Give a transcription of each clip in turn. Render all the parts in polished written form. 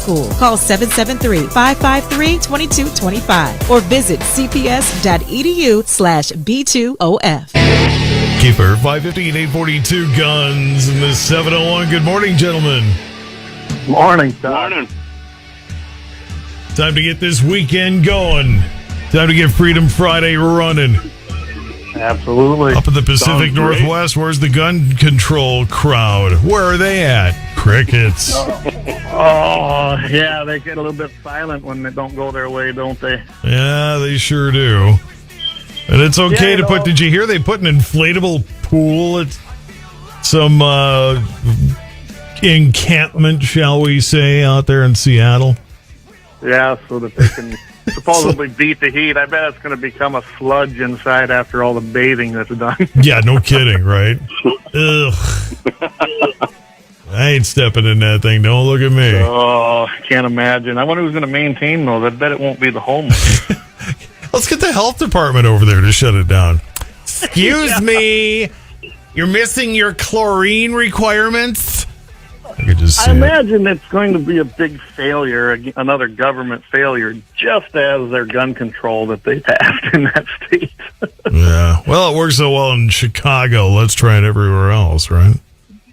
school. Call 773-553-2225 or visit cps.edu/B2OF. Keeper 550 and 842 guns in the 701. Good morning, gentlemen. Morning, Todd. Morning. Time to get this weekend going. Time to get Freedom Friday running. Absolutely. Up in the Pacific Sounds great. Northwest, where's the gun control crowd? Where are they at? Crickets. Oh, yeah, they get a little bit silent when they don't go their way, don't they? Yeah, they sure do. And it's okay Yeah, to put... Did you hear they put an inflatable pool at some encampment, shall we say, out there in Seattle? Yeah, so that they can supposedly beat the heat. I bet it's going to become a sludge inside after all the bathing that's done. Yeah, no kidding, right? Ugh. I ain't stepping in that thing. Don't look at me. Oh, can't imagine. I wonder who's going to maintain those. I bet it won't be the homeless. Let's get the health department over there to shut it down. Excuse me. You're missing your chlorine requirements? I could just see I it. imagine it's going to be a big failure, another government failure, just as their gun control that they passed in that state. Yeah. Well, it works so well in Chicago. Let's try it everywhere else, right?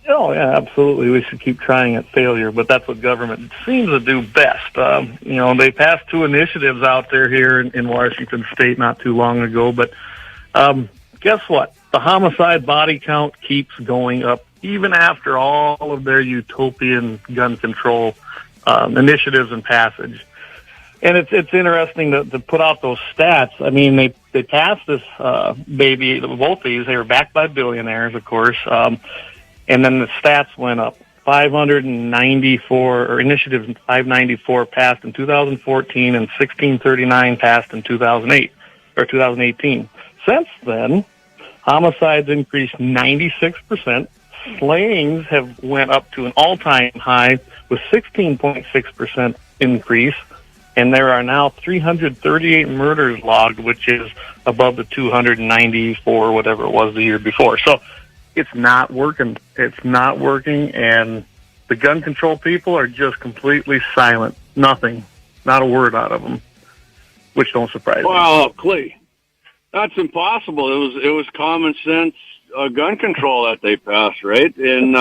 Oh, yeah, absolutely. We should keep trying at failure, but that's what government seems to do best. They passed 2 initiatives out there here in Washington State not too long ago, but guess what? The homicide body count keeps going up, even after all of their utopian gun control initiatives and passage. And it's interesting to put out those stats. I mean, they passed this baby, both these. They were backed by billionaires, of course. And then the stats went up. 594, or Initiative 594 passed in 2014 and 1639 passed in 2008, or 2018. Since then, homicides increased 96%. Slayings have went up to an all-time high with 16.6% increase. And there are now 338 murders logged, which is above the 294, whatever it was the year before. So, it's not working. It's not working, and the gun control people are just completely silent. Nothing. Not a word out of them, which don't surprise me. Well, Clay, that's impossible. It was common sense gun control that they passed, right? In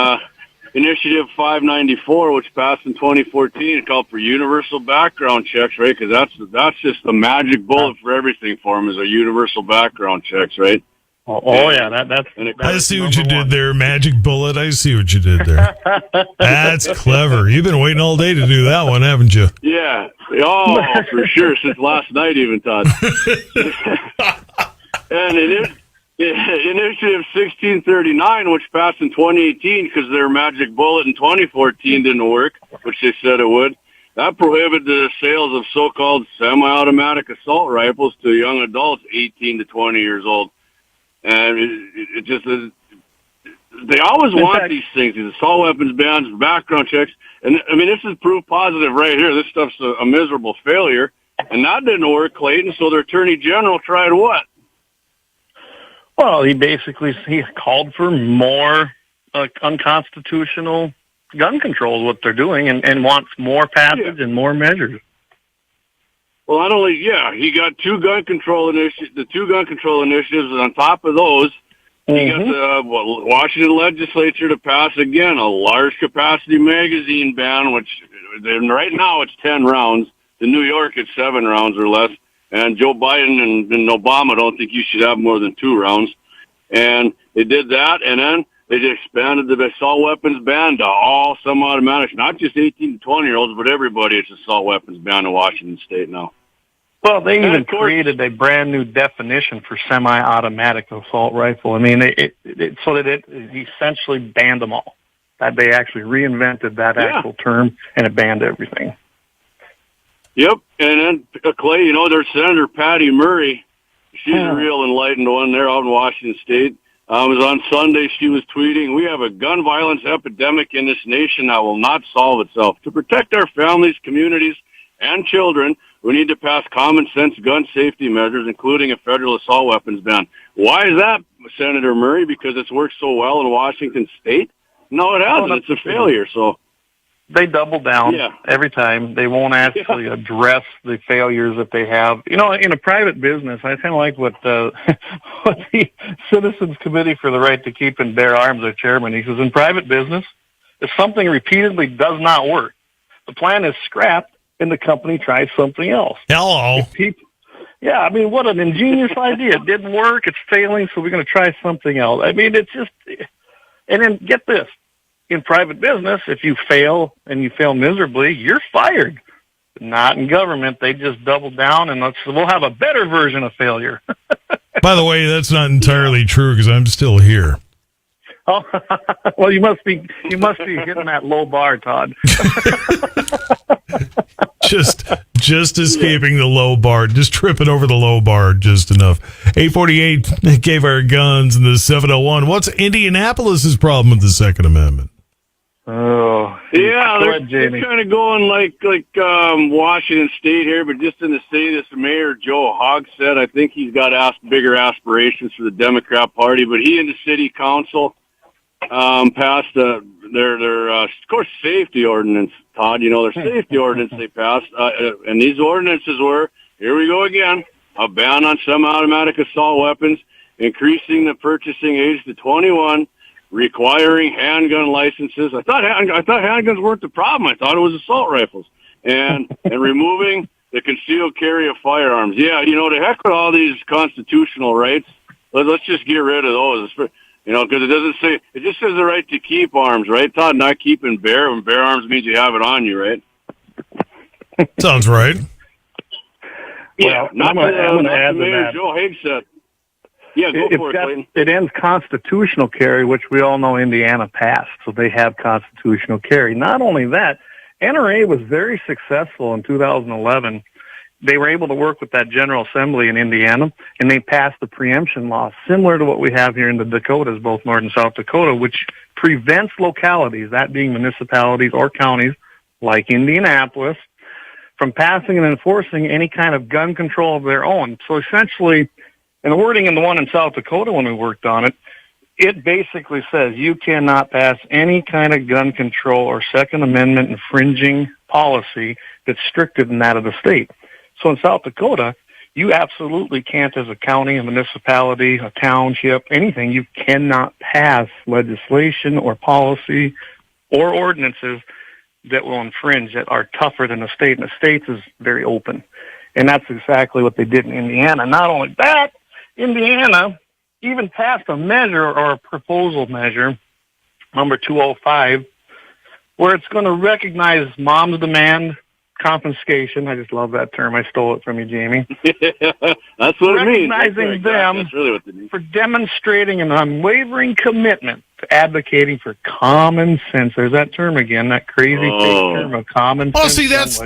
Initiative 594, which passed in 2014, it called for universal background checks, right? Because that's just the magic bullet for everything for them is a universal background checks, right? Oh yeah, that's I see what you did there, Magic Bullet. I see what you did there. That's clever. You've been waiting all day to do that one, haven't you? Yeah. Oh, for sure. Since last night, even, Todd. And Initiative 1639, which passed in 2018 because their Magic Bullet in 2014 didn't work, which they said it would. That prohibited the sales of so-called semi-automatic assault rifles to young adults 18 to 20 years old. And it just is, they always want these things, these assault weapons bans, background checks. And, I mean, this is proof positive right here. This stuff's a miserable failure. And that didn't work, Clayton, so the Attorney General tried what? Well, he called for more unconstitutional gun control is what they're doing, and wants more passage and more measures. Well, not only, he got 2 gun control initiatives, the 2 gun control initiatives, and on top of those, he got the Washington legislature to pass, again, a large capacity magazine ban, which right now it's 10 rounds. In New York, it's 7 rounds or less. And Joe Biden and Obama don't think you should have more than 2 rounds. And they did that, and then they just expanded the assault weapons ban to all semi-automatics, not just 18 to 20-year-olds, but everybody. It's assault weapons ban in Washington State now. Well, they even created a brand new definition for semi-automatic assault rifle. I mean, it essentially banned them all. That they actually reinvented that actual term, and it banned everything. Yep, and then Clay, there's Senator Patty Murray. She's a real enlightened one there out in Washington State. It was on Sunday. She was tweeting, "We have a gun violence epidemic in this nation that will not solve itself. To protect our families, communities, and children, we need to pass common sense gun safety measures, including a federal assault weapons ban." Why is that, Senator Murray? Because it's worked so well in Washington State? No, it hasn't. It's a failure. So They double down every time. They won't actually address the failures that they have. You know, in a private business, I kind of like what what the Citizens Committee for the Right to Keep and Bear Arms, their chairman, he says, in private business, if something repeatedly does not work, the plan is scrapped and the company tries something else. Hello. Yeah, I mean, what an ingenious idea. It didn't work. It's failing, so we're going to try something else. I mean, it's just, and then get this. In private business, if you fail and you fail miserably, you're fired. Not in government. They just double down and we'll have a better version of failure. By the way, that's not entirely true because I'm still here. Oh, well, you must be hitting that low bar, Todd. just escaping the low bar, just tripping over the low bar just enough. 848 gave our guns and the 701. What's Indianapolis's problem with the Second Amendment? Oh, yeah, they're kind of going like Washington State here, but just in the state, as Mayor Joe Hogg said, I think he's got bigger aspirations for the Democrat Party. But he and the city council passed their of course safety ordinance. Todd, you know their safety ordinance they passed, and these ordinances were, here we go again, a ban on semi-automatic assault weapons, increasing the purchasing age to 21. Requiring handgun licenses. I thought handguns weren't the problem. I thought it was assault rifles. And removing the concealed carry of firearms. Yeah, you know, to heck with all these constitutional rights. Let's just get rid of those. You know, because it just says the right to keep arms, right, Todd? Not keep and bear. And bear arms means you have it on you, right? Sounds right. Yeah, well, I'm going to add to Mayor that. Joe Higgs said. Yeah, go for it, Clayton. It ends constitutional carry, which we all know Indiana passed, so they have constitutional carry. Not only that, NRA was very successful in 2011. They were able to work with that General Assembly in Indiana, and they passed the preemption law, similar to what we have here in the Dakotas, both North and South Dakota, which prevents localities, that being municipalities or counties like Indianapolis, from passing and enforcing any kind of gun control of their own. So essentially, and the wording in the one in South Dakota when we worked on it, it basically says you cannot pass any kind of gun control or Second Amendment infringing policy that's stricter than that of the state. So in South Dakota, you absolutely can't, as a county, a municipality, a township, anything, you cannot pass legislation or policy or ordinances that will infringe, that are tougher than the state. And the state is very open. And that's exactly what they did in Indiana. Not only that, Indiana even passed a measure or a proposal measure, number 205, where it's going to recognize mom's demand confiscation. I just love that term. I stole it from you, Jamie. That's what it means. Recognizing them That's really what it means. for demonstrating an unwavering commitment to advocating for common sense. There's that term again, that crazy fake term of common sense. Oh, see, that's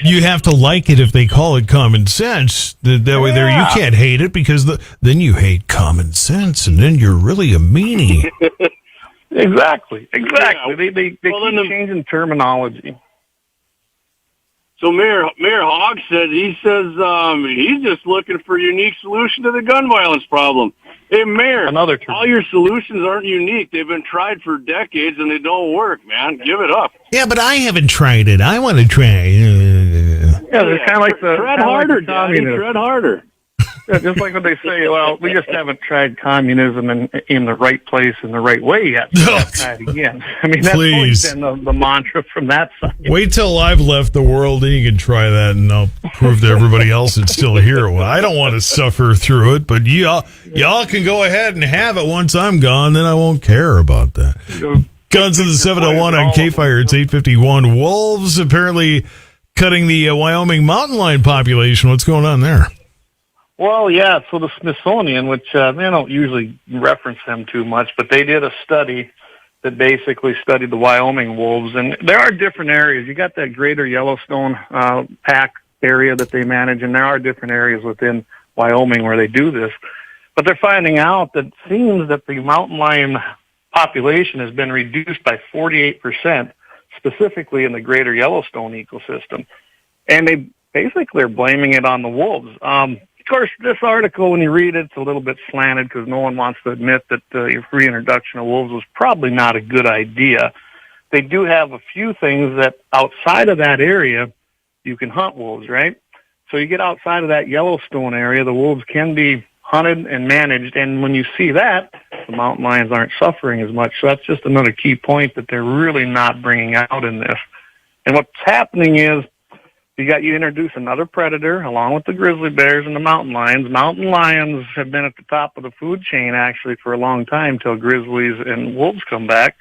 you have to like it if they call it common sense. That way, there you can't hate it because then you hate common sense, and then you're really a meanie. Exactly. Yeah. They keep changing terminology. So Mayor Hogg he's just looking for a unique solution to the gun violence problem. Hey, Mayor, Another term. All your solutions aren't unique. They've been tried for decades and they don't work, man. Give it up. Yeah, but I haven't tried it. I want to try. Yeah, they're kind of like the tread harder, Daddy. Tread harder. Yeah, just like when they say, well, we just haven't tried communism in the right place in the right way yet. So let's try it again. I mean, that's always been the mantra from that side. Wait till I've left the world and you can try that, and I'll prove to everybody else it's still here. Well, I don't want to suffer through it, but y'all can go ahead and have it once I'm gone. Then I won't care about that. Guns in the 701 on K-Fire. It's 851. Wolves apparently cutting the Wyoming mountain lion population. What's going on there? Well, yeah, so the Smithsonian, which they don't usually reference them too much, but they did a study that basically studied the Wyoming wolves. And there are different areas. You got that greater Yellowstone pack area that they manage, and there are different areas within Wyoming where they do this. But they're finding out that it seems that the mountain lion population has been reduced by 48%, specifically in the greater Yellowstone ecosystem. And they basically are blaming it on the wolves. Of course, this article, when you read it, it's a little bit slanted because no one wants to admit that the reintroduction of wolves was probably not a good idea. they do have a few things that outside of that area, you can hunt wolves, right? So you get outside of that Yellowstone area, the wolves can be hunted and managed, and when you see that, the mountain lions aren't suffering as much. So that's just another key point that they're really not bringing out in this. And what's happening is you introduce another predator along with the grizzly bears and the mountain lions. Mountain lions have been at the top of the food chain actually for a long time till grizzlies and wolves come back.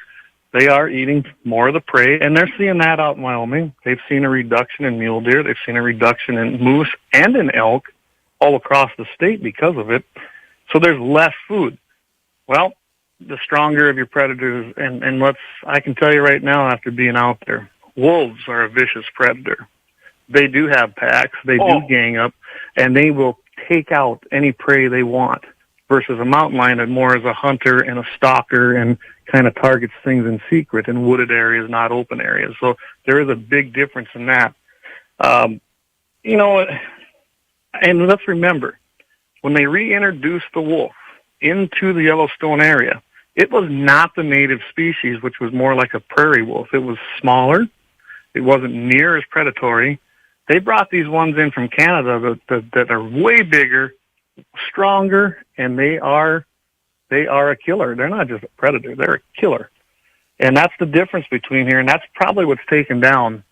They are eating more of the prey, and they're seeing that out in Wyoming. They've seen a reduction in mule deer. They've seen a reduction in moose and in elk all across the state because of it. So there's less food. Well, the stronger of your predators, and I can tell you right now after being out there, wolves are a vicious predator. They do have packs. They do gang up, and they will take out any prey they want versus a mountain lion that more is a hunter and a stalker and kind of targets things in secret in wooded areas, not open areas. So there is a big difference in that. And let's remember, when they reintroduced the wolf into the Yellowstone area, it was not the native species, which was more like a prairie wolf. It was smaller. It wasn't near as predatory. They brought these ones in from Canada that are way bigger, stronger, and they are a killer. They're not just a predator; they're a killer, and that's the difference between here. And that's probably what's taken down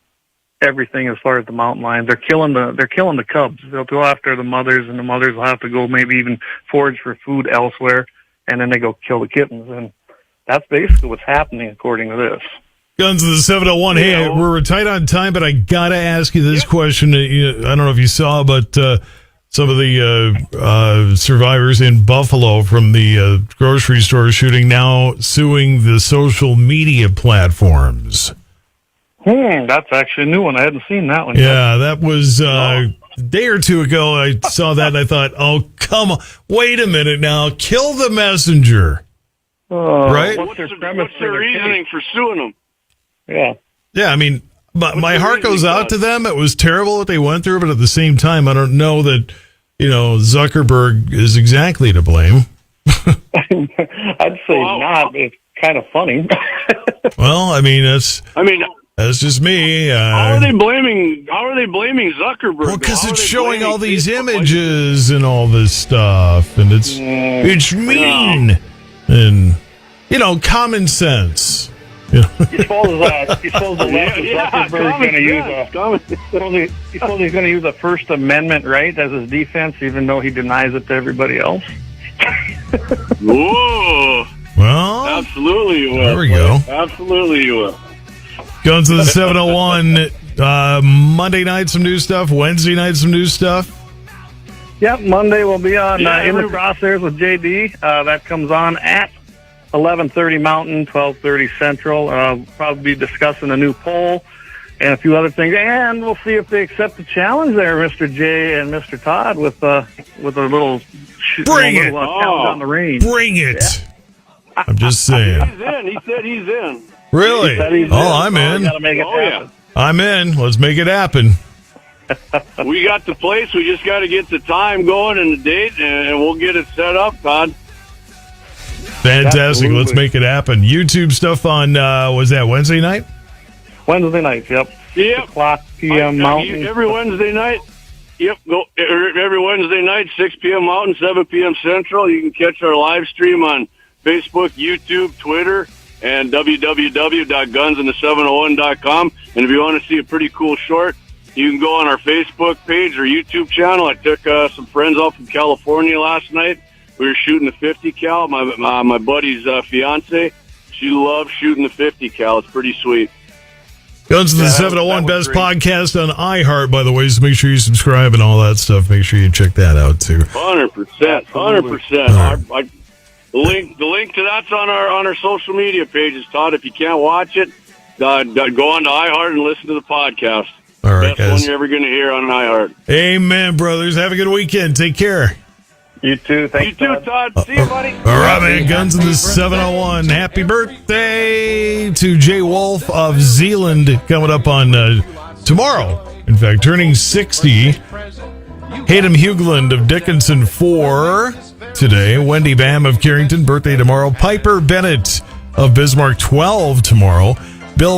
everything as far as the mountain lions. They're killing the cubs. They'll go after the mothers, and the mothers will have to go maybe even forage for food elsewhere, and then they go kill the kittens. And that's basically what's happening according to this. Guns of the 701. Hey, we're tight on time, but I got to ask you this question. I don't know if you saw, but some of the survivors in Buffalo from the grocery store shooting now suing the social media platforms. That's actually a new one. I hadn't seen that one. Yeah, that was a day or two ago. I saw that and I thought, oh, come on. Wait a minute now. Kill the messenger. Right? What's their reasoning for suing them? Yeah. Yeah, I mean, my heart goes out to them. It was terrible what they went through, but at the same time, I don't know that, Zuckerberg is exactly to blame. I'd say not. It's kind of funny. Well, I mean, that's just me. How are they blaming Zuckerberg? Well, because it's showing all these images and all this stuff, and it's mean and common sense. You suppose the left of Zuckerberg going to use he's going to use a First Amendment right as his defense, even though he denies it to everybody else. Whoa! Well, absolutely you will. There we go. Absolutely you will. Guns of the 701. Monday night, some new stuff. Wednesday night, some new stuff. Yep, Monday we'll be on In the Crosshairs with JD. That comes on at 11:30 Mountain, 12:30 Central. We'll probably be discussing a new poll and a few other things, and we'll see if they accept the challenge there, Mr. J and Mr. Todd, with a little count on the range. Bring it! Yeah. I'm just saying. He's in. He said he's in. Really? I'm in. Gotta make it happen. I'm in. Let's make it happen. We got the place. We just got to get the time going and the date, and we'll get it set up, Todd. Fantastic. Absolutely. Let's make it happen. YouTube stuff on, was that Wednesday night? Wednesday night, yep. 6 o'clock p.m. Mountain. Every Wednesday night. Yep, every Wednesday night, 6 p.m. Mountain, 7 p.m. Central. You can catch our live stream on Facebook, YouTube, Twitter, and www.gunsandthe701.com. And if you want to see a pretty cool short, you can go on our Facebook page or YouTube channel. I took some friends out from California last night. We were shooting the 50 cal. My buddy's fiance, she loves shooting the 50 cal. It's pretty sweet. Guns of the 701 Best Podcast on iHeart, by the way, so make sure you subscribe and all that stuff. Make sure you check that out, too. 100%. 100%. The link to that's on our social media pages, Todd. If you can't watch it, go on to iHeart and listen to the podcast. All right, Best one you're ever going to hear on iHeart. Amen, brothers. Have a good weekend. Take care. You too. Thanks, you too, Todd. See you, buddy. All right, man. Guns of the 701. Happy birthday to Jay Wolf of Zealand coming up on tomorrow. In fact, turning 60. Hayden Hugland of Dickinson 4 today. Wendy Bam of Carrington, birthday tomorrow. Piper Bennett of Bismarck 12 tomorrow.